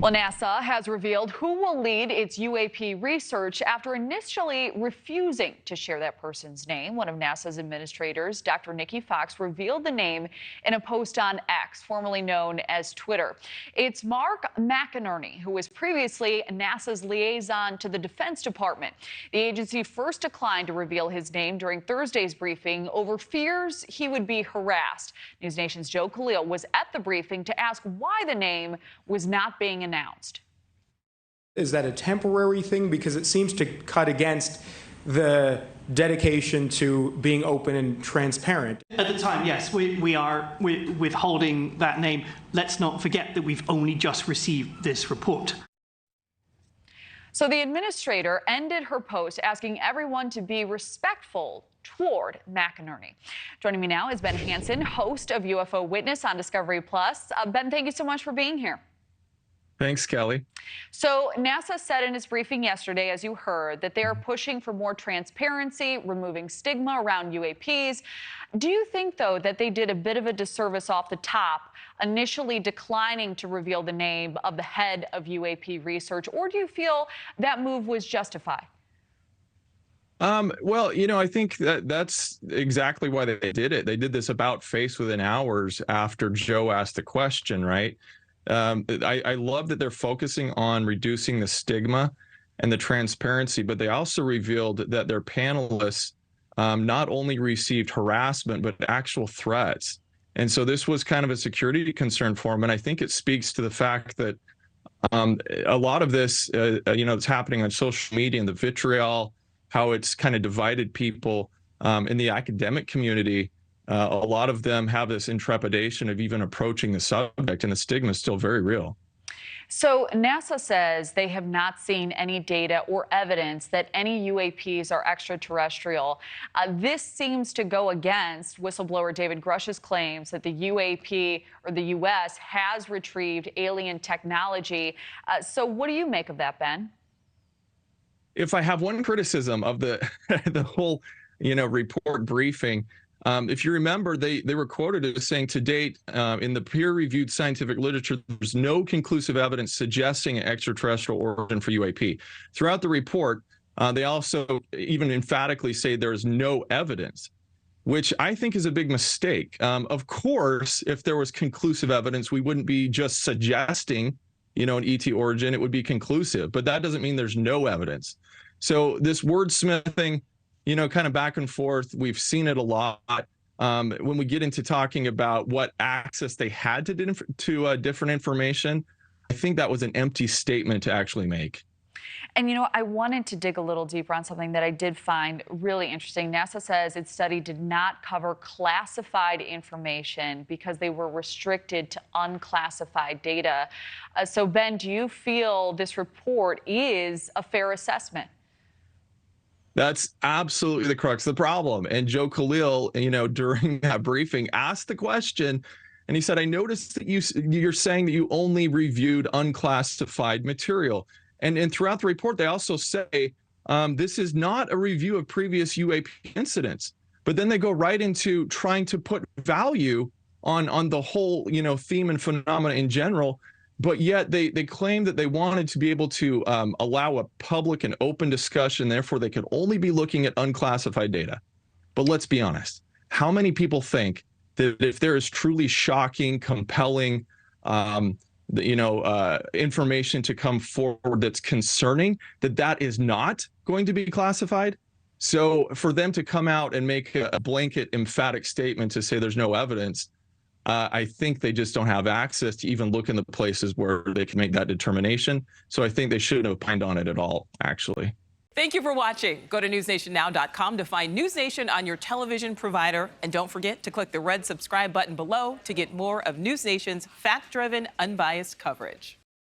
Well, NASA has revealed who will lead its UAP research after initially refusing to share that person's name. One of NASA's administrators, Dr. Nikki Fox, revealed the name in a post on X, formerly known as Twitter. It's Mark McInerney, who was previously NASA's liaison to the Defense Department. The agency first declined to reveal his name during Thursday's briefing over fears he would be harassed. NewsNation's Joe Khalil was at the briefing to ask why the name was not being announced. Is that a temporary thing? Because it seems to cut against the dedication to being open and transparent. At the time, yes, we are withholding that name. Let's not forget that we've only just received this report. So the administrator ended her post asking everyone to be respectful toward McInerney. Joining me now is Ben Hansen, host of UFO Witness on Discovery Plus. Ben, thank you so much for being here. Thanks, Kelly. So NASA said in its briefing yesterday, as you heard, that they are pushing for more transparency, removing stigma around UAPs. Do you think, though, that they did a bit of a disservice off the top, initially declining to reveal the name of the head of UAP research, or do you feel that move was justified? Well, I think that's exactly why they did it. They did this about face within hours after Joe asked the question, right? I love that they're focusing on reducing the stigma and the transparency, but they also revealed that their panelists not only received harassment, but actual threats. And so this was kind of a security concern for them. And I think it speaks to the fact that a lot of this, it's happening on social media and the vitriol, how it's kind of divided people in the academic community. A lot of them have this intrepidation of even approaching the subject, and the stigma is still very real. So NASA says they have not seen any data or evidence that any UAPs are extraterrestrial. This seems to go against whistleblower David Grush's claims that the UAP or the U.S. has retrieved alien technology. So what do you make of that, Ben? If I have one criticism of the the whole, report briefing, if you remember, they were quoted as saying, to date, in the peer-reviewed scientific literature, there's no conclusive evidence suggesting an extraterrestrial origin for UAP. Throughout the report, they also even emphatically say there is no evidence, which I think is a big mistake. Of course, if there was conclusive evidence, we wouldn't be just suggesting, an ET origin. It would be conclusive, but that doesn't mean there's no evidence. So this wordsmithing, kind of back and forth, we've seen it a lot. When we get into talking about what access they had to different information, I think that was an empty statement to actually make. And, I wanted to dig a little deeper on something that I did find really interesting. NASA says its study did not cover classified information because they were restricted to unclassified data. So, Ben, do you feel this report is a fair assessment? That's absolutely the crux of the problem. And Joe Khalil, during that briefing asked the question, and he said, I noticed that you're saying that you only reviewed unclassified material. And throughout the report, they also say this is not a review of previous UAP incidents. But then they go right into trying to put value on the whole, theme and phenomena in general. But yet they claim that they wanted to be able to allow a public and open discussion. Therefore, they could only be looking at unclassified data. But let's be honest. How many people think that if there is truly shocking, compelling, information to come forward that's concerning, that is not going to be classified? So for them to come out and make a blanket emphatic statement to say there's no evidence, I think they just don't have access to even look in the places where they can make that determination. So I think they shouldn't have opined on it at all, actually. Thank you for watching. Go to newsnationnow.com to find NewsNation on your television provider. And don't forget to click the red subscribe button below to get more of NewsNation's fact-driven, unbiased coverage.